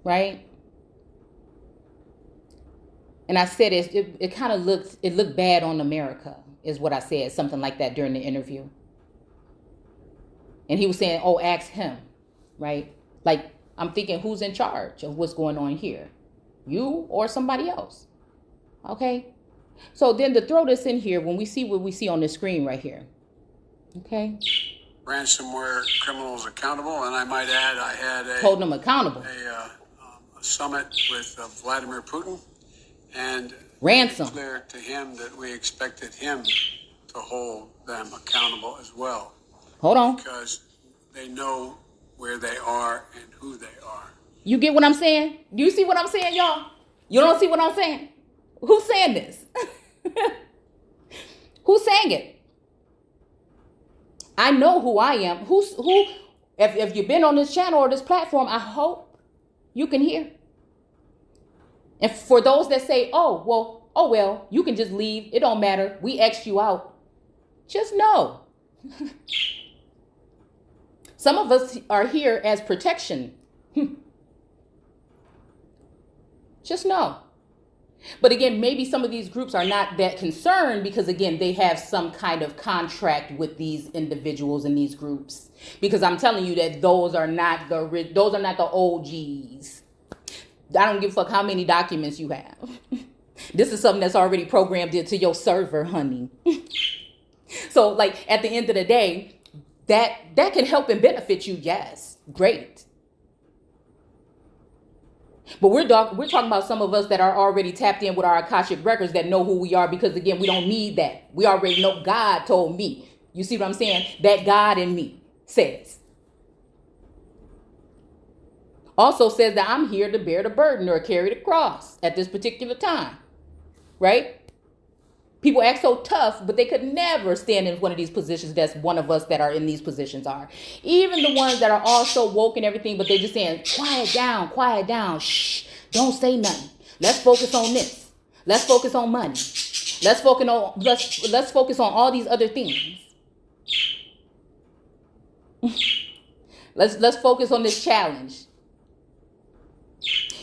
right? And I said it kind of looked bad on America, is what I said, something like that during the interview. And he was saying, oh, ask him, right? Like, I'm thinking, who's in charge of what's going on here? You or somebody else? Okay? So then to throw this in here, when we see what we see on the screen right here, okay? Ransomware criminals accountable, and I might add, I had holding them accountable. A summit with Vladimir Putin, and ransom. It's clear to him that we expected him to hold them accountable as well. Hold on. Because they know where they are and who they are. You get what I'm saying? Do you see what I'm saying, y'all? You don't see what I'm saying? Who's saying this? Who's saying it? I know who I am. Who? If you've been on this channel or this platform, I hope you can hear. And for those that say, oh well, you can just leave. It don't matter. We X'd you out. Just know. Some of us are here as protection. Just know. But again, maybe some of these groups are not that concerned because, again, they have some kind of contract with these individuals in these groups. Because I'm telling you that those are not the OGs. I don't give a fuck how many documents you have. This is something that's already programmed into your server, honey. So, like, at the end of the day, that can help and benefit you. Yes, great. But we're talking about some of us that are already tapped in with our Akashic records that know who we are because, again, we don't need that. We already know. God told me. You see what I'm saying? That God in me says. Also says that I'm here to bear the burden or carry the cross at this particular time. Right? People act so tough, but they could never stand in one of these positions that's one of us that are in these positions are. Even the ones that are all so woke and everything, but they just saying, quiet down, shh, don't say nothing. Let's focus on this. Let's focus on money. Let's focus on all these other things. Let's focus on this challenge.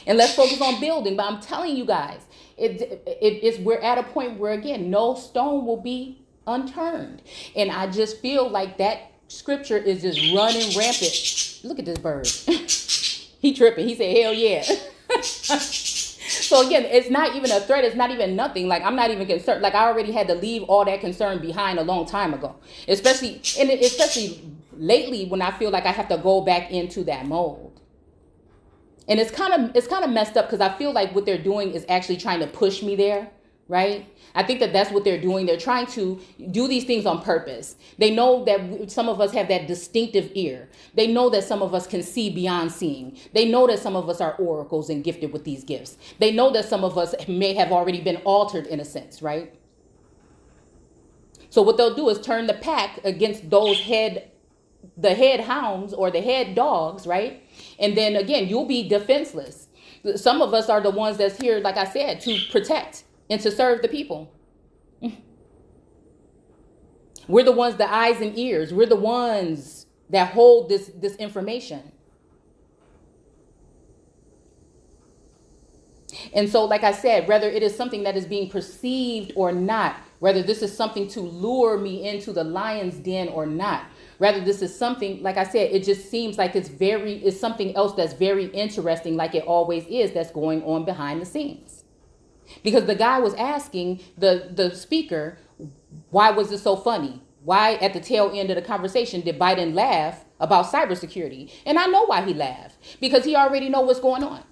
And let's focus on building. But I'm telling you guys, we're at a point where, again, no stone will be unturned. And I just feel like that scripture is just running rampant. Look at this bird. He tripping. He said, hell yeah. So again, it's not even a threat. It's not even nothing. Like, I'm not even concerned. Like, I already had to leave all that concern behind a long time ago. Especially lately when I feel like I have to go back into that mode. And it's kind of messed up because I feel like what they're doing is actually trying to push me there, right? I think that that's what they're doing. They're trying to do these things on purpose. They know that some of us have that distinctive ear. They know that some of us can see beyond seeing. They know that some of us are oracles and gifted with these gifts. They know that some of us may have already been altered in a sense, right? So what they'll do is turn the pack against those the head hounds or the head dogs, right? And then again, you'll be defenseless. Some of us are the ones that's here, like I said, to protect and to serve the people. We're the ones, the eyes and ears. We're the ones that hold this information. And so, like I said, whether it is something that is being perceived or not, whether this is something to lure me into the lion's den or not, rather, this is something, like I said, it just seems like it's something else that's very interesting, like it always is, that's going on behind the scenes. Because the guy was asking the speaker, why was it so funny? Why, at the tail end of the conversation, did Biden laugh about cybersecurity? And I know why he laughed. Because he already know what's going on.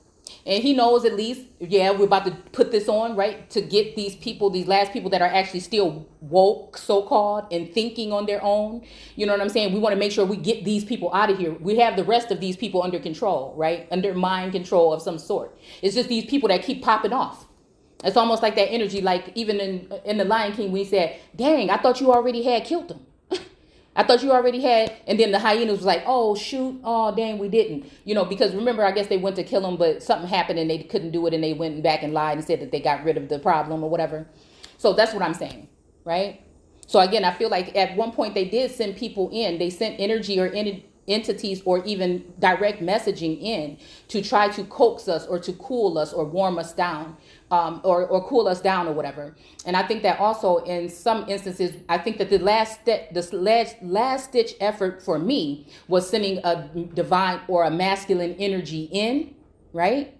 And he knows at least, yeah, we're about to put this on, right? To get these people, these last people that are actually still woke, so-called, and thinking on their own. You know what I'm saying? We want to make sure we get these people out of here. We have the rest of these people under control, right? Under mind control of some sort. It's just these people that keep popping off. It's almost like that energy, like even in The Lion King, when he said, dang, I thought you already had killed them. I thought you already had, and then the hyenas was like, oh, shoot, oh, dang, we didn't. You know, because remember, I guess they went to kill him, but something happened and they couldn't do it, and they went back and lied and said that they got rid of the problem or whatever. So that's what I'm saying, right? So again, I feel like at one point they did send people in. They sent energy or entities or even direct messaging in to try to coax us or to cool us or warm us down, or cool us down or whatever. And I think that also in some instances, I think that the last ditch effort for me was sending a divine or a masculine energy in, right?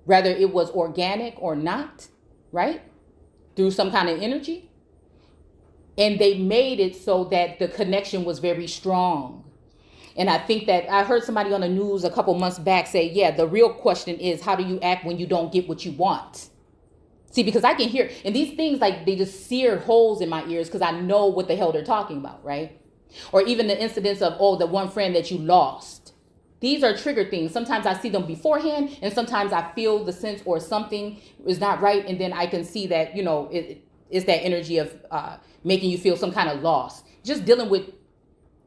Whether it was organic or not, right? Through some kind of energy. And they made it so that the connection was very strong. And I think that I heard somebody on the news a couple months back say, yeah, the real question is, how do you act when you don't get what you want? See, because I can hear, and these things, like, they just sear holes in my ears because I know what the hell they're talking about, right? Or even the incidents of, oh, the one friend that you lost. These are trigger things. Sometimes I see them beforehand, and sometimes I feel the sense or something is not right, and then I can see that, it's that energy of making you feel some kind of loss. Just dealing with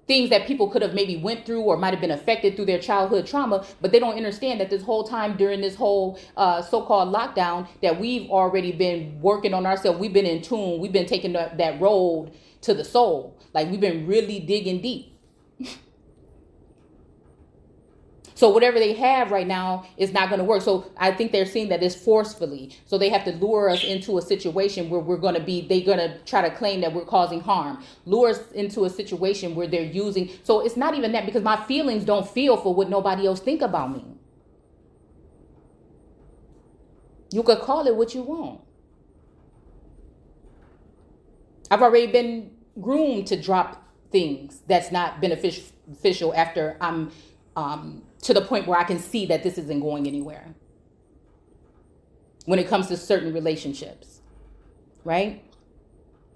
things that people could have maybe went through or might have been affected through their childhood trauma, but they don't understand that this whole time during this whole so-called lockdown that we've already been working on ourselves. We've been in tune. We've been taking that road to the soul. Like, we've been really digging deep. So whatever they have right now is not going to work. So I think they're seeing that it's forcefully. So they have to lure us into a situation where they're going to try to claim that we're causing harm. Lure us into a situation where they're using. So it's not even that, because my feelings don't feel for what nobody else think about me. You could call it what you want. I've already been groomed to drop things that's not beneficial after I'm to the point where I can see that this isn't going anywhere when it comes to certain relationships, right?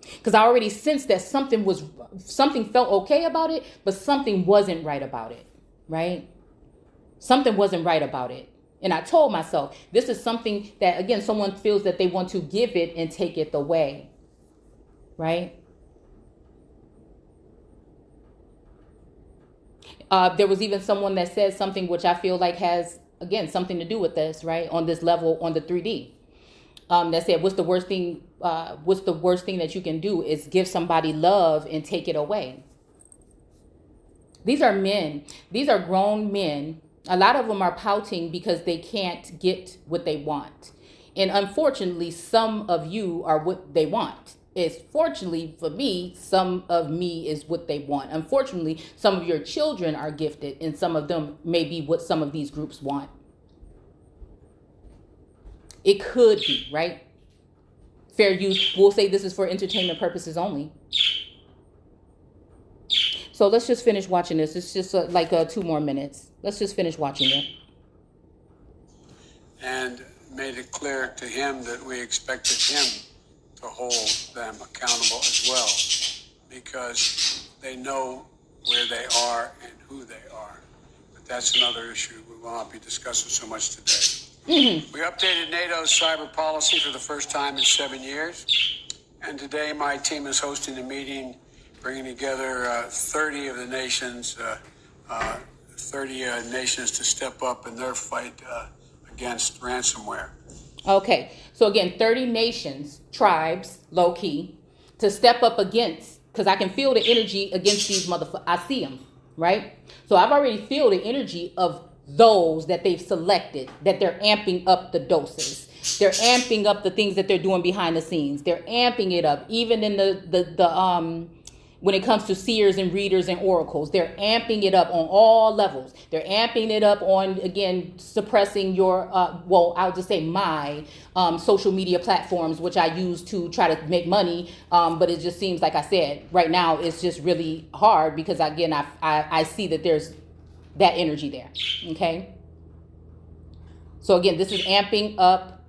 Because I already sensed that something felt okay about it, but something wasn't right about it, right? Something wasn't right about it. And I told myself, this is something that, again, someone feels that they want to give it and take it away, right? There was even someone that said something which I feel like has, again, something to do with this, right? On this level, on the 3D, that said, what's the worst thing that you can do is give somebody love and take it away. These are men. These are grown men. A lot of them are pouting because they can't get what they want. And unfortunately, some of you are what they want. It's fortunately for me, some of me is what they want. Unfortunately, some of your children are gifted, and some of them may be what some of these groups want. It could be, right? Fair use. We'll say this is for entertainment purposes only. So let's just finish watching this. It's just 2 more minutes. Let's just finish watching it. And made it clear to him that we expected him to hold them accountable as well, because they know where they are and who they are. But that's another issue we will not be discussing so much today. Mm-hmm. We updated NATO's cyber policy for the first time in 7 years. And today my team is hosting a meeting bringing together 30 of the nations, 30 nations to step up in their fight against ransomware. Okay, so again, 30 nations, tribes, low key, to step up against, because I can feel the energy against these motherfuckers. I see them, right? So I've already feel the energy of those that they've selected, that they're amping up the doses. They're amping up the things that they're doing behind the scenes. They're amping it up, even in the when it comes to seers and readers and oracles. They're amping it up on all levels. They're amping it up on, again, suppressing your, I'll just say my social media platforms, which I use to try to make money. But it just seems, like I said, right now it's just really hard because, again, I see that there's that energy there, okay? So, again, this is amping up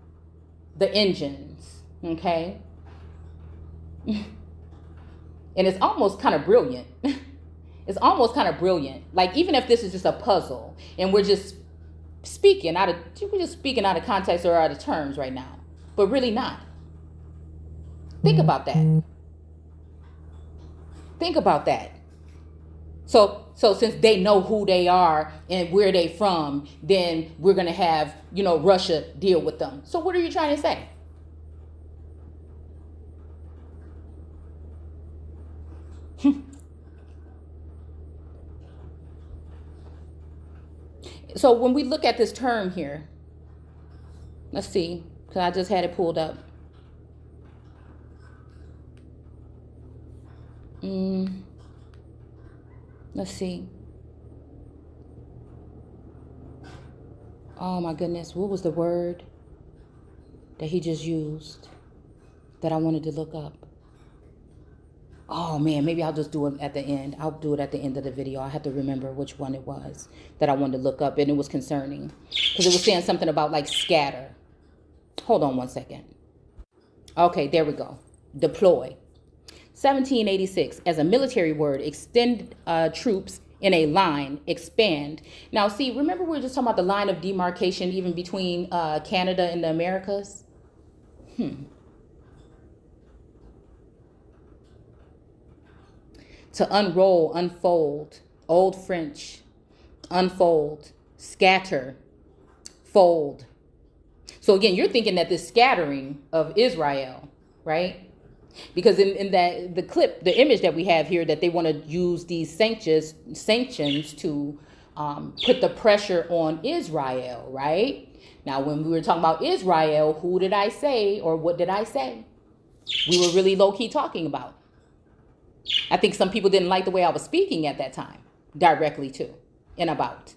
the engines, okay? And it's almost kind of brilliant. It's almost kind of brilliant. Like, even if this is just a puzzle and we're just speaking out of context or out of terms right now, but really not. Think about that. Think about that. So since they know who they are and where they from, then we're going to have, Russia deal with them. So what are you trying to say? So when we look at this term here, let's see, because I just had it pulled up. Let's see. Oh my goodness, what was the word that he just used that I wanted to look up? Oh man, maybe I'll just do it at the end. I'll do it at the end of the video. I have to remember which one it was that I wanted to look up, and it was concerning because it was saying something about like scatter. Hold on one second. Okay, there we go. Deploy. 1786, as a military word, extend troops in a line, expand. Now, see, remember we were just talking about the line of demarcation even between Canada and the Americas? To unroll, unfold, Old French, unfold, scatter, fold. So again, you're thinking that this scattering of Israel, right? Because in that the clip, the image that we have here, that they want to use these sanctions to put the pressure on Israel, right? Now, when we were talking about Israel, who did I say, or what did I say? We were really low-key talking about. I think some people didn't like the way I was speaking at that time, directly to and about.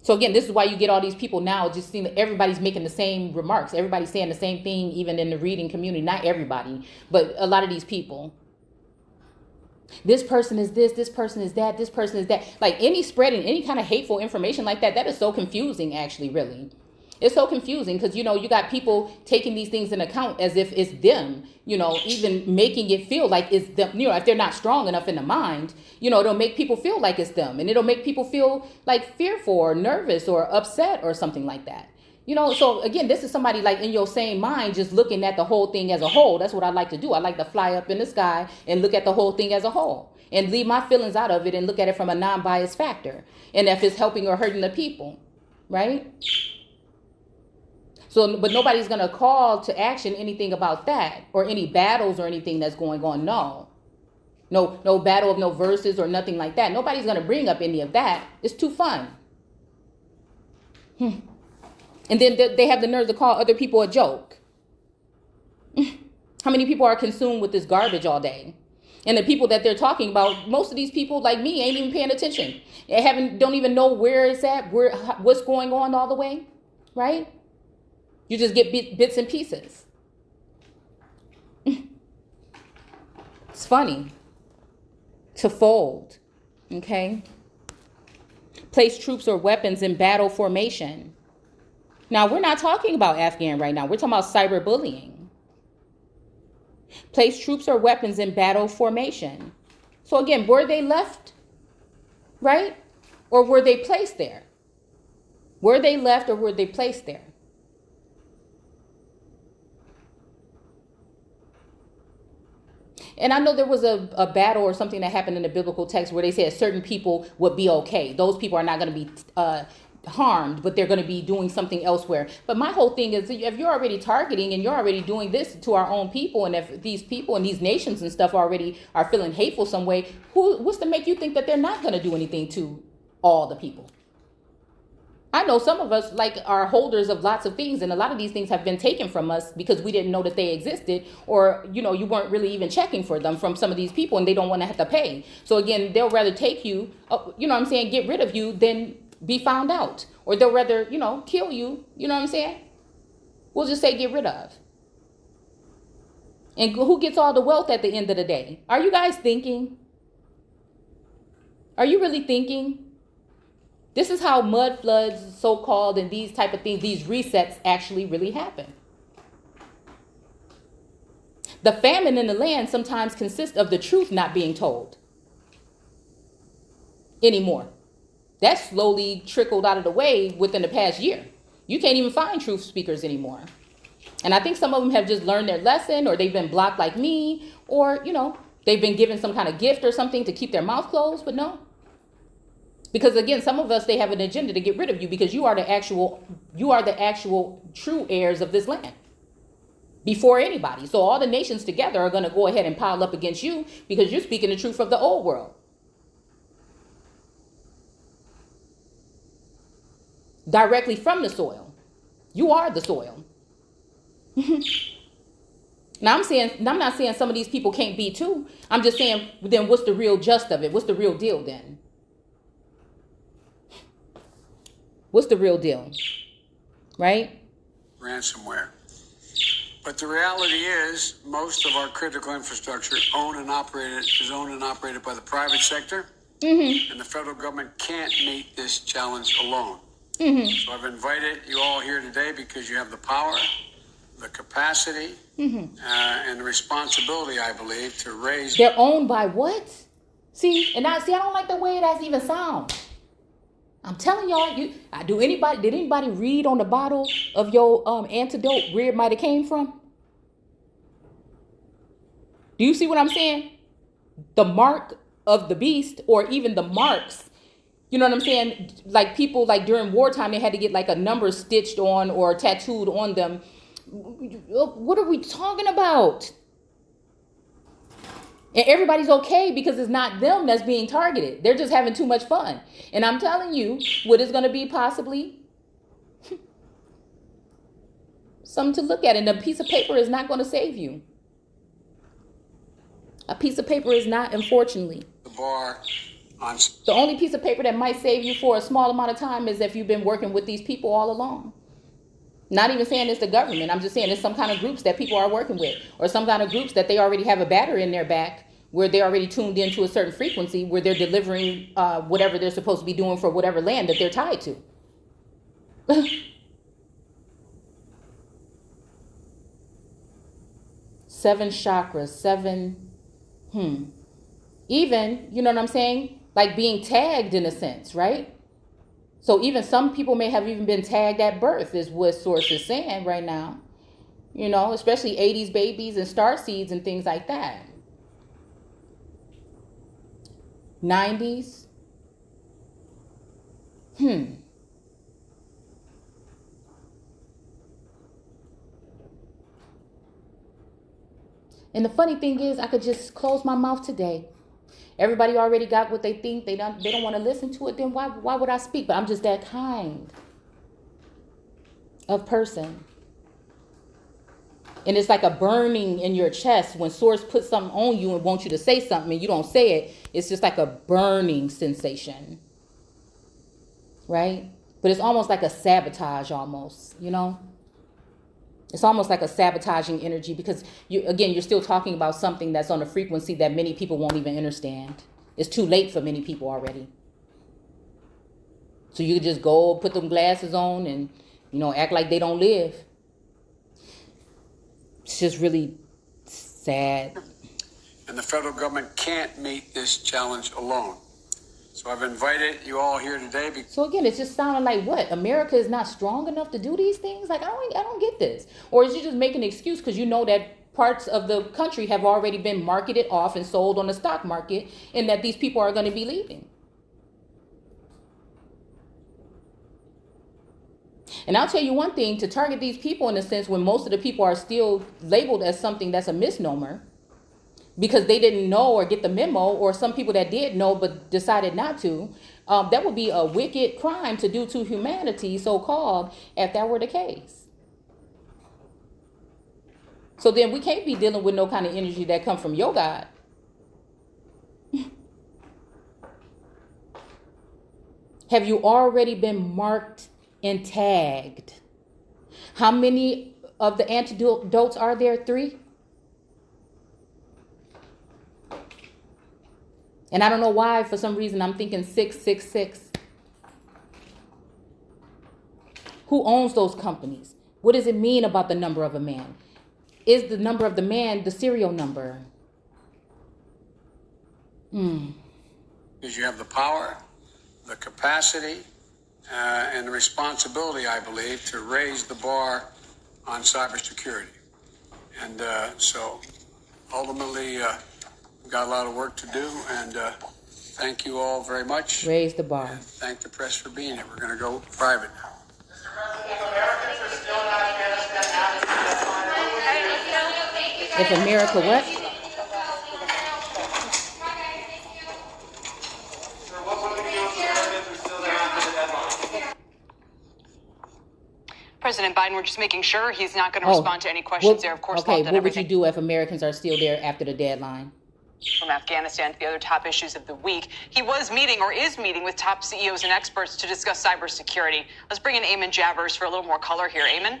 So again, this is why you get all these people now just seeing that everybody's making the same remarks. Everybody's saying the same thing, even in the reading community. Not everybody, but a lot of these people. This person is this person is that, this person is that. Like any spreading, any kind of hateful information like that, that is so confusing, actually, really. It's so confusing because, you know, you got people taking these things in account as if it's them, you know, even making it feel like it's them. You know, if they're not strong enough in the mind, you know, it'll make people feel like it's them, and it'll make people feel like fearful or nervous or upset or something like that. You know, so again, this is somebody like in your same mind, just looking at the whole thing as a whole. That's what I like to do. I like to fly up in the sky and look at the whole thing as a whole and leave my feelings out of it and look at it from a non-biased factor. And if it's helping or hurting the people, right? So, but nobody's going to call to action anything about that or any battles or anything that's going on. No battle of no verses or nothing like that. Nobody's going to bring up any of that. It's too fun. And then they have the nerve to call other people a joke. How many people are consumed with this garbage all day? And the people that they're talking about, most of these people like me ain't even paying attention. Don't even know where it's at, what's going on all the way, right? You just get bits and pieces. It's funny. To fold, okay? Place troops or weapons in battle formation. Now, we're not talking about Afghan right now. We're talking about cyberbullying. Place troops or weapons in battle formation. So again, were they left, right? Or were they placed there? Were they left or were they placed there? And I know there was a battle or something that happened in the biblical text where they said certain people would be okay. Those people are not going to be harmed, but they're going to be doing something elsewhere. But my whole thing is, if you're already targeting and you're already doing this to our own people, and if these people and these nations and stuff already are feeling hateful some way, what's to make you think that they're not going to do anything to all the people? I know some of us are holders of lots of things, and a lot of these things have been taken from us because we didn't know that they existed, or, you know, you weren't really even checking for them from some of these people, and they don't want to have to pay. So again, they'll rather take you, you know what I'm saying, get rid of you than be found out, or they'll rather, you know, kill you. You know what I'm saying? We'll just say get rid of. And who gets all the wealth at the end of the day? Are you guys thinking? Are you really thinking? This is how mud floods, so-called, and these type of things, these resets actually really happen. The famine in the land sometimes consists of the truth not being told anymore. That slowly trickled out of the way within the past year. You can't even find truth speakers anymore. And I think some of them have just learned their lesson, or they've been blocked like me, or, you know, they've been given some kind of gift or something to keep their mouth closed, but no. Because again, some of us, they have an agenda to get rid of you because you are the actual true heirs of this land before anybody. So all the nations together are going to go ahead and pile up against you because you're speaking the truth of the old world. directly from the soil. You are the soil. Now I'm not saying some of these people can't be too. I'm just saying, then what's the real gist of it? What's the real deal then? What's the real deal? Right? Ransomware. But the reality is, most of our critical infrastructure is owned and operated by the private sector, and the federal government can't meet this challenge alone. So I've invited you all here today because you have the power, the capacity, and the responsibility, I believe, to raise. They're owned by what? I don't like the way that even sounds. I'm telling y'all, did anybody read on the bottle of your antidote where it might have came from? Do you see what I'm saying? The mark of the beast, or even the marks. You know what I'm saying? Like people, like during wartime, they had to get like a number stitched on or tattooed on them. What are we talking about? And everybody's okay because it's not them that's being targeted. They're just having too much fun. And I'm telling you, what is going to be possibly something to look at. And a piece of paper is not going to save you. A piece of paper is not, unfortunately. The only piece of paper that might save you for a small amount of time is if you've been working with these people all along. Not even saying it's the government. I'm just saying it's some kind of groups that people are working with, or some kind of groups that they already have a battery in their back where they're already tuned into a certain frequency where they're delivering whatever they're supposed to be doing for whatever land that they're tied to. 7 chakras, 7, even, you know what I'm saying? Like being tagged in a sense, right? So even some people may have even been tagged at birth is what Source is saying right now. You know, especially 80s babies and star seeds and things like that. 90s. And the funny thing is, I could just close my mouth today. Everybody already got what they think. They don't want to listen to it. Then why would I speak? But I'm just that kind of person. And it's like a burning in your chest when Source puts something on you and wants you to say something and you don't say it. It's just like a burning sensation. Right? But it's almost like a sabotage almost, you know? It's almost like a sabotaging energy because, you're still talking about something that's on a frequency that many people won't even understand. It's too late for many people already. So you could just go put them glasses on and, act like they don't live. It's just really sad. And the federal government can't meet this challenge alone. So I've invited you all here today. So again, it's just sounding like what? America is not strong enough to do these things? Like, I don't get this. Or is you just making an excuse because you know that parts of the country have already been marketed off and sold on the stock market and that these people are going to be leaving? And I'll tell you one thing, to target these people in a sense when most of the people are still labeled as something that's a misnomer, because they didn't know or get the memo, or some people that did know but decided not to, that would be a wicked crime to do to humanity, so-called, if that were the case. So then we can't be dealing with no kind of energy that come from your God. Have you already been marked and tagged? How many of the antidotes are there? 3? And I don't know why, for some reason, I'm thinking 666. Who owns those companies? What does it mean about the number of a man? Is the number of the man the serial number? Because you have the power, the capacity, and the responsibility, I believe, to raise the bar on cybersecurity. And so ultimately, we've got a lot of work to do, and thank you all very much. Raise the bar. And thank the press for being here. We're going to go private now. If America what? President Biden, we're just making sure he's not going to respond to any questions there. Of course, okay, what would you do if Americans are still there after the deadline? From Afghanistan to the other top issues of the week. He was meeting or is meeting with top CEOs and experts to discuss cybersecurity. Let's bring in Eamon Javers for a little more color here. Eamon?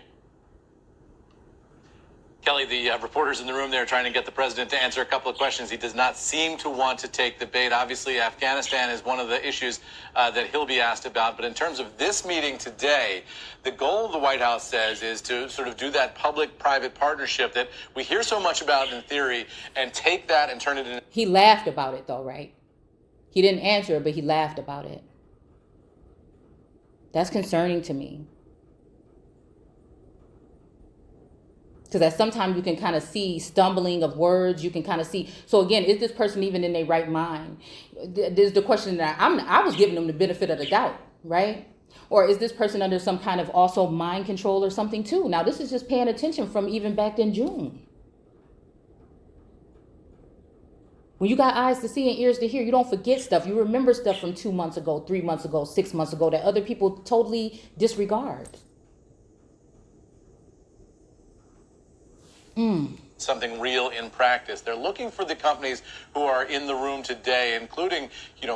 Kelly, the reporters in the room there trying to get the president to answer a couple of questions. He does not seem to want to take the bait. Obviously, Afghanistan is one of the issues that he'll be asked about. But in terms of this meeting today, the goal of the White House says is to sort of do that public-private partnership that we hear so much about in theory and take that and turn it into... He laughed about it, though, right? He didn't answer it, but he laughed about it. That's concerning to me. Because sometimes you can kind of see stumbling of words. You can kind of see. So again, is this person even in their right mind? There's the question that I was giving them the benefit of the doubt, right? Or is this person under some kind of also mind control or something too? Now, this is just paying attention from even back in June. When you got eyes to see and ears to hear, you don't forget stuff. You remember stuff from 2 months ago, 3 months ago, 6 months ago that other people totally disregard. Something real in practice. They're looking for the companies who are in the room today, including,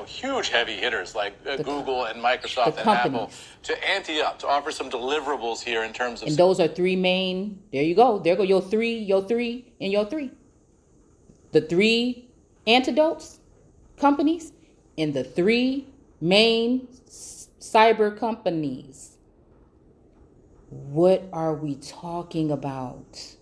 huge heavy hitters like Google and Microsoft and Apple, to ante up, to offer some deliverables here in terms of... And those are three main, there you go. There go your three, and your three. The three antidotes companies and the three main cyber companies. What are we talking about?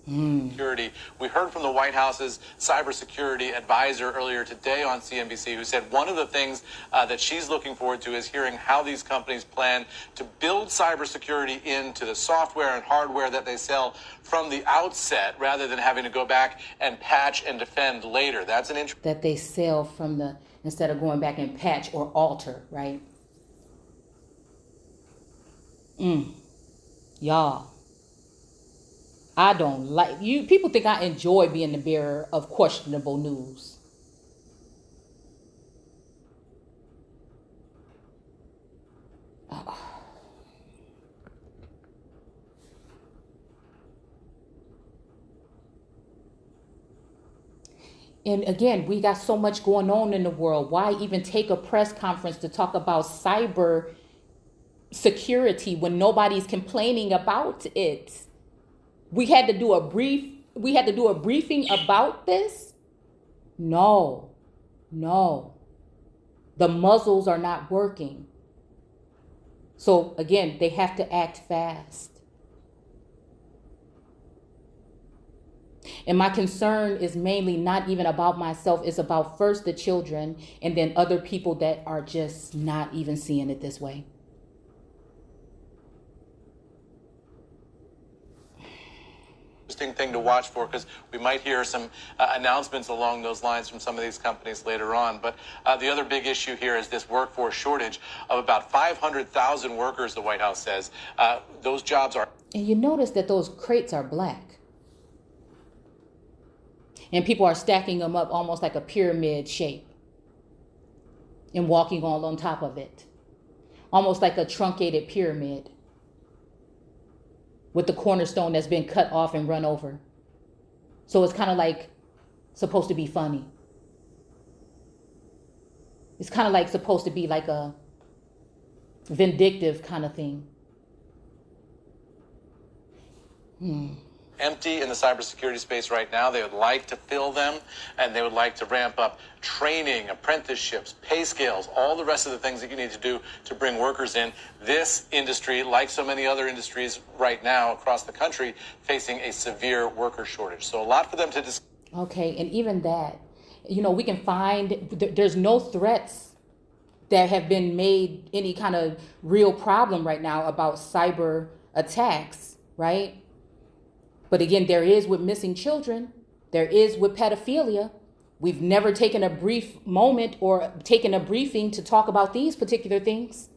Security. We heard from the White House's cybersecurity advisor earlier today on CNBC, who said one of the things that she's looking forward to is hearing how these companies plan to build cybersecurity into the software and hardware that they sell from the outset, rather than having to go back and patch and defend later. That's an interesting... That they sell from the, instead of going back and patch or alter, right? Y'all. I don't like you. People think I enjoy being the bearer of questionable news. And again, we got so much going on in the world. Why even take a press conference to talk about cyber security when nobody's complaining about it? We had to do a briefing about this? No. The muzzles are not working. So again, they have to act fast. And my concern is mainly not even about myself. It's about first the children and then other people that are just not even seeing it this way. Interesting thing to watch for, because we might hear some announcements along those lines from some of these companies later on. But the other big issue here is this workforce shortage of about 500,000 workers, the White House says. Those jobs are... And you notice that those crates are black. And people are stacking them up almost like a pyramid shape and walking all on top of it. Almost like a truncated pyramid, with the cornerstone that's been cut off and run over. So it's kind of like supposed to be funny. It's kind of like supposed to be like a vindictive kind of thing. Empty in the cybersecurity space right now. They would like to fill them, and they would like to ramp up training, apprenticeships, pay scales, all the rest of the things that you need to do to bring workers in. This industry, like so many other industries right now across the country, facing a severe worker shortage. So a lot for them to discuss. Okay, and even that, we can find, there's no threats that have been made any kind of real problem right now about cyber attacks, right? But again, there is with missing children. There is with pedophilia. We've never taken a brief moment or taken a briefing to talk about these particular things.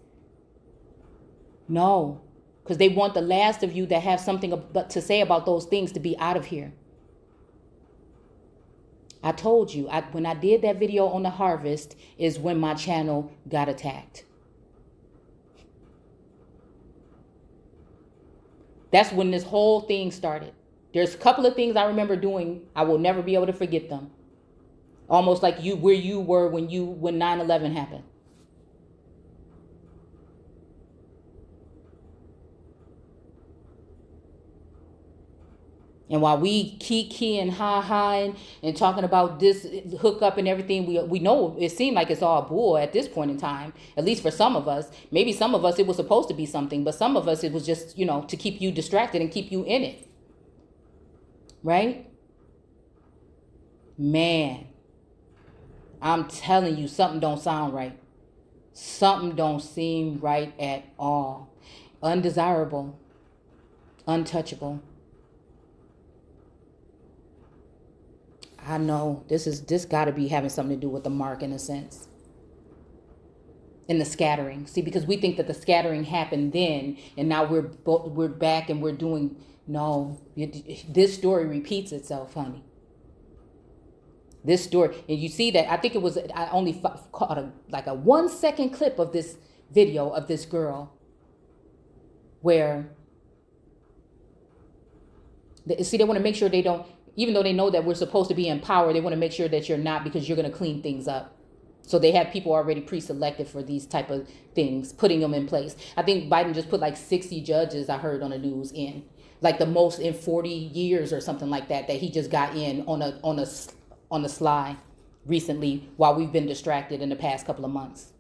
No, because they want the last of you that have something to say about those things to be out of here. I told you, when I did that video on the harvest is when my channel got attacked. That's when this whole thing started. There's a couple of things I remember doing. I will never be able to forget them. Almost like where you were when 9/11 happened. And while we kiki and ha and talking about this hookup and everything, we know it seemed like it's all bull at this point in time. At least for some of us. Maybe some of us it was supposed to be something, but some of us it was just, to keep you distracted and keep you in it. Right? Man, I'm telling you, something don't sound right. Something don't seem right at all. Undesirable. Untouchable. I know this got to be having something to do with the mark in a sense. In the scattering. See, because we think that the scattering happened then, and now we're back and we're doing, no, this story repeats itself, honey. This story, and you see that, I think it was, I only caught a 1 second clip of this video of this girl where, they want to make sure they don't, even though they know that we're supposed to be in power, they want to make sure that you're not, because you're going to clean things up. So they have people already pre-selected for these type of things, putting them in place. I think Biden just put like 60 judges, I heard on the news, in. Like the most in 40 years or something like that he just got in on the sly recently while we've been distracted in the past couple of months.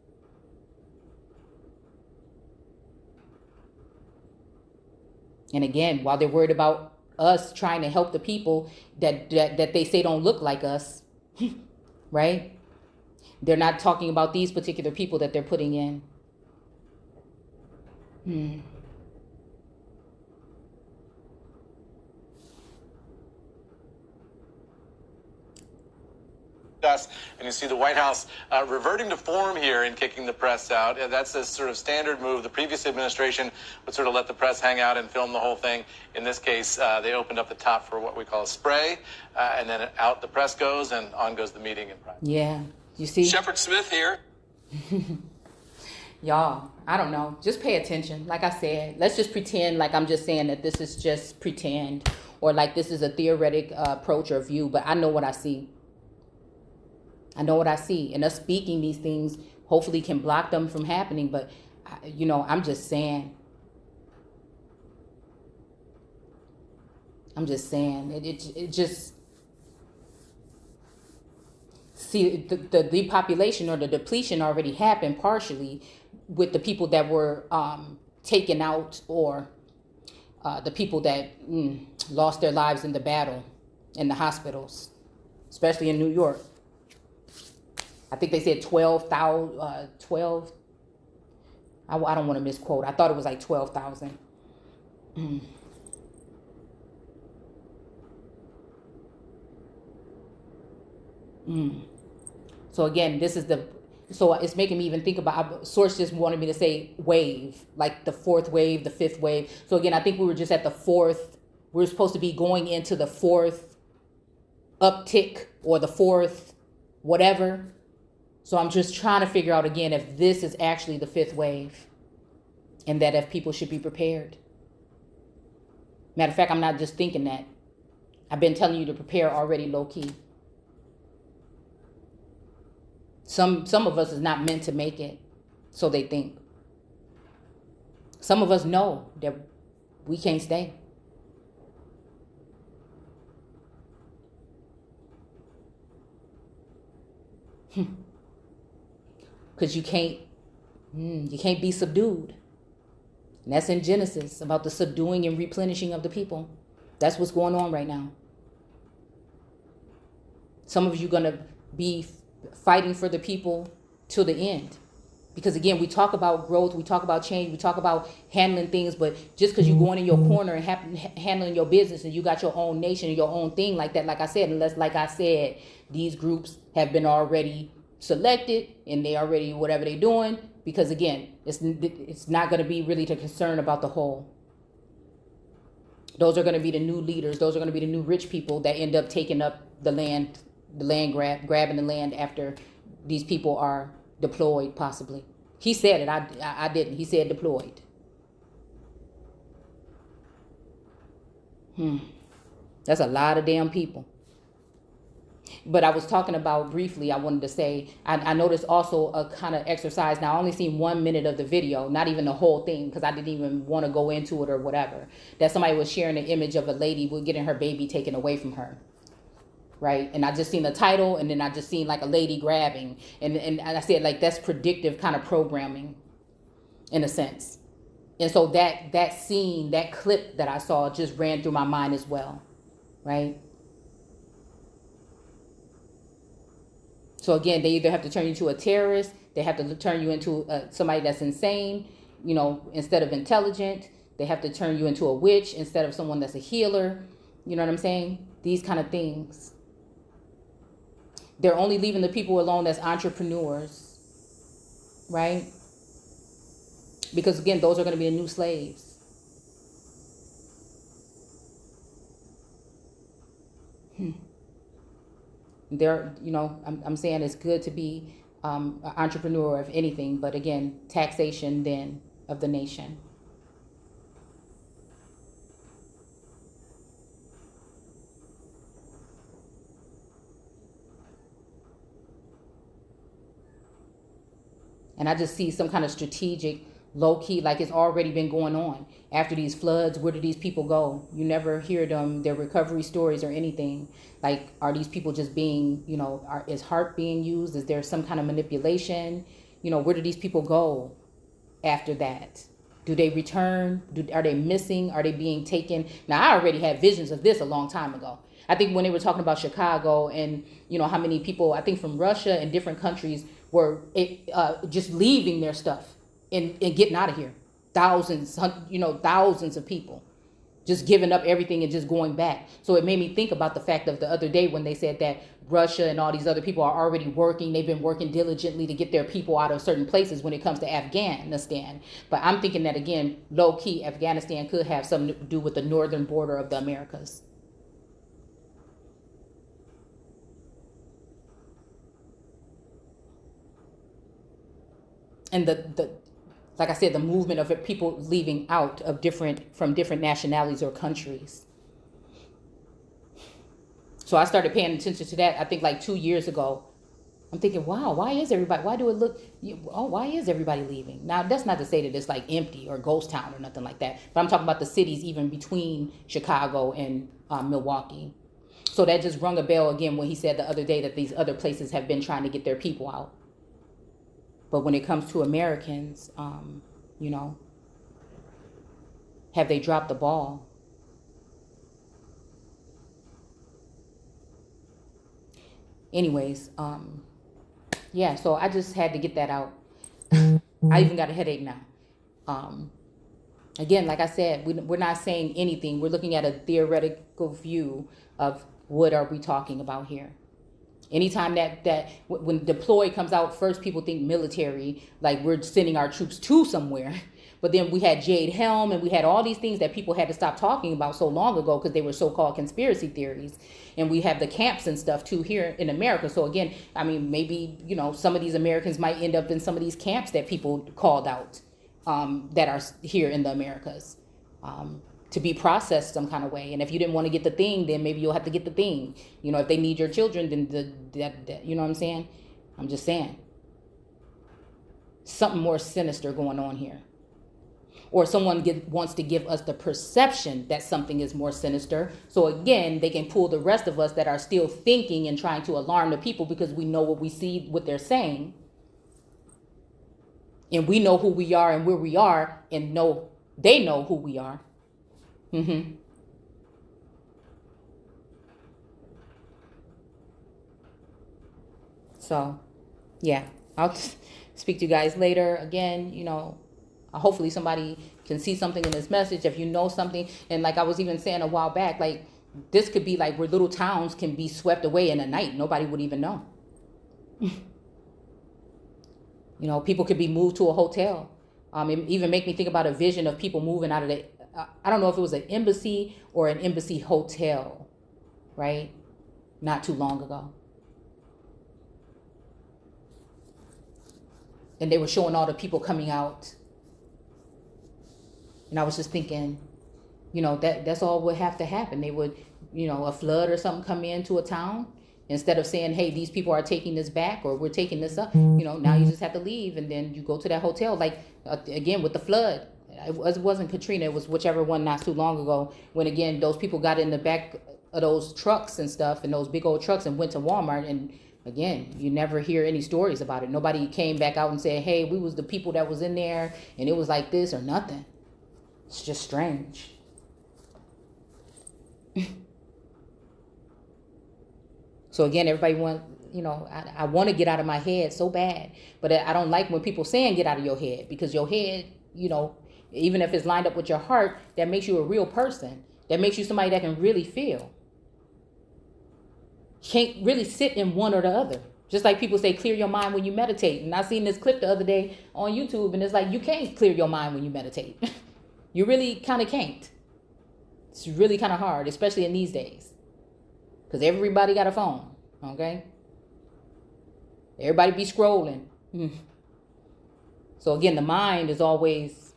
And again, while they're worried about us trying to help the people that they say don't look like us, right? They're not talking about these particular people that they're putting in. And you see the White House reverting to form here in kicking the press out. That's a sort of standard move. The previous administration would sort of let the press hang out and film the whole thing. In this case, they opened up the top for what we call a spray, and then out the press goes, and on goes the meeting in private. Yeah, you see? Shepard Smith here. Y'all, I don't know. Just pay attention. Like I said, let's just pretend like I'm just saying that this is just pretend, or like this is a theoretic approach or view, but I know what I see. I know what I see, and us speaking these things hopefully can block them from happening. But, I'm just saying. It just, see, the depopulation or the depletion already happened partially with the people that were taken out, or the people that lost their lives in the battle in the hospitals, especially in New York. I think they said 12,000, 12. I don't want to misquote. I thought it was like 12,000. So again, so it's making me even think about, source just wanted me to say wave, like the fourth wave, the fifth wave. So again, I think we were just at the fourth. We're supposed to be going into the fourth uptick or the fourth whatever. So I'm just trying to figure out again if this is actually the fifth wave, and that if people should be prepared. Matter of fact, I'm not just thinking that. I've been telling you to prepare already, low key. Some of us is not meant to make it, so they think. Some of us know that we can't stay. Because you can't be subdued. And that's in Genesis, about the subduing and replenishing of the people. That's what's going on right now. Some of you going to be fighting for the people till the end. Because again, we talk about growth, we talk about change, we talk about handling things, but just because you're going in your corner and handling your business and you got your own nation and your own thing like that, like I said, unless, like I said, these groups have been already selected and they already whatever they're doing, because again, it's not going to be really to concern about the whole. Those are going to be the new leaders. Those are going to be the new rich people that end up taking up the land grabbing the land after these people are deployed, possibly. He said it. I didn't. He said deployed. That's a lot of damn people. But I was talking about briefly, I wanted to say, I noticed also a kind of exercise. Now, I only seen 1 minute of the video, not even the whole thing, because I didn't even want to go into it or whatever. That somebody was sharing an image of a lady with getting her baby taken away from her. Right. And I just seen the title, and then I just seen like a lady grabbing. And I said, like, that's predictive kind of programming in a sense. And so that scene, that clip that I saw just ran through my mind as well. Right. So again, they either have to turn you into a terrorist, they have to turn you into somebody that's insane, you know, instead of intelligent. They have to turn you into a witch instead of someone that's a healer. You know what I'm saying? These kind of things. They're only leaving the people alone as entrepreneurs, right? Because again, those are going to be the new slaves. There, you know, I'm saying it's good to be an entrepreneur of anything, but again, taxation then of the nation. And I just see some kind of strategic, low key, like it's already been going on. After these floods, where do these people go? You never hear them, their recovery stories or anything. Like, are these people just being, you know, is HAARP being used? Is there some kind of manipulation? You know, where do these people go after that? Do they return? Are they missing? Are they being taken? Now, I already had visions of this a long time ago. I think when they were talking about Chicago and, you know, how many people, I think from Russia and different countries were just leaving their stuff and getting out of here. Thousands of people just giving up everything and just going back. So it made me think about the fact of the other day when they said that Russia and all these other people are already working. They've been working diligently to get their people out of certain places when it comes to Afghanistan. But I'm thinking that, again, low key, Afghanistan could have something to do with the northern border of the Americas. And the like I said, the movement of people leaving out of from different nationalities or countries. So I started paying attention to that, I think like 2 years ago. I'm thinking, wow, why is everybody leaving? Now, that's not to say that it's like empty or ghost town or nothing like that. But I'm talking about the cities even between Chicago and Milwaukee. So that just rung a bell again when he said the other day that these other places have been trying to get their people out. But when it comes to Americans, you know, have they dropped the ball? Anyways, yeah, so I just had to get that out. I even got a headache now. Again, like I said, we're not saying anything. We're looking at a theoretical view of what are we talking about here. Anytime that when deploy comes out, first people think military, like we're sending our troops to somewhere. But then we had Jade Helm and we had all these things that people had to stop talking about so long ago because they were so-called conspiracy theories. And we have the camps and stuff too here in America. So again, I mean, maybe, you know, some of these Americans might end up in some of these camps that people called out that are here in the Americas. To be processed some kind of way. And if you didn't want to get the thing, then maybe you'll have to get the thing. You know, if they need your children, then you know what I'm saying? I'm just saying. Something more sinister going on here. Or someone wants to give us the perception that something is more sinister. So again, they can pull the rest of us that are still thinking and trying to alarm the people because we know what we see, what they're saying. And we know who we are and where we are, and they know who we are. So, yeah, I'll speak to you guys later. Again, you know, hopefully somebody can see something in this message. If you know something, and like I was even saying a while back, like this could be like where little towns can be swept away in a night. Nobody would even know. You know, people could be moved to a hotel. It even make me think about a vision of people moving out of the I don't know if it was an embassy or an embassy hotel, right? Not too long ago. And they were showing all the people coming out. And I was just thinking, You know, that's all would have to happen. They would, you know, a flood or something come into a town. Instead of saying, hey, these people are taking this back or we're taking this up, you know, now you just have to leave and then you go to that hotel. Like, again, with the flood, it wasn't Katrina, it was whichever one not too long ago when, again, those people got in the back of those trucks and stuff and those big old trucks and went to Walmart. And again, you never hear any stories about it. Nobody came back out and said, hey, we was the people that was in there and it was like this or nothing. It's just strange. So again, everybody want, you know, I want to get out of my head so bad, but I don't like when people saying get out of your head, because your head, you know, even if it's lined up with your heart, that makes you a real person. That makes you somebody that can really feel. Can't really sit in one or the other. Just like people say, clear your mind when you meditate. And I seen this clip the other day on YouTube, and it's like, you can't clear your mind when you meditate. You really kind of can't. It's really kind of hard, especially in these days. Because everybody got a phone, okay? Everybody be scrolling. So again, the mind is always,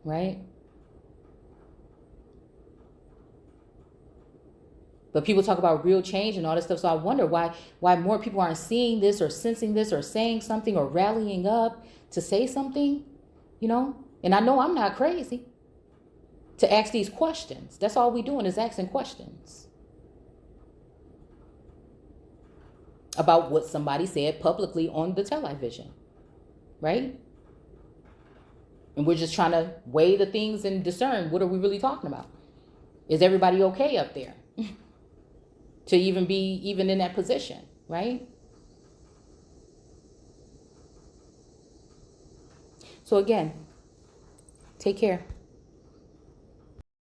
right? But people talk about real change and all this stuff. So I wonder why more people aren't seeing this or sensing this or saying something or rallying up to say something, you know? And I know I'm not crazy to ask these questions. That's all we doing is asking questions about what somebody said publicly on the television, right? And we're just trying to weigh the things and discern, what are we really talking about? Is everybody okay up there to even be even in that position, right? So again, take care.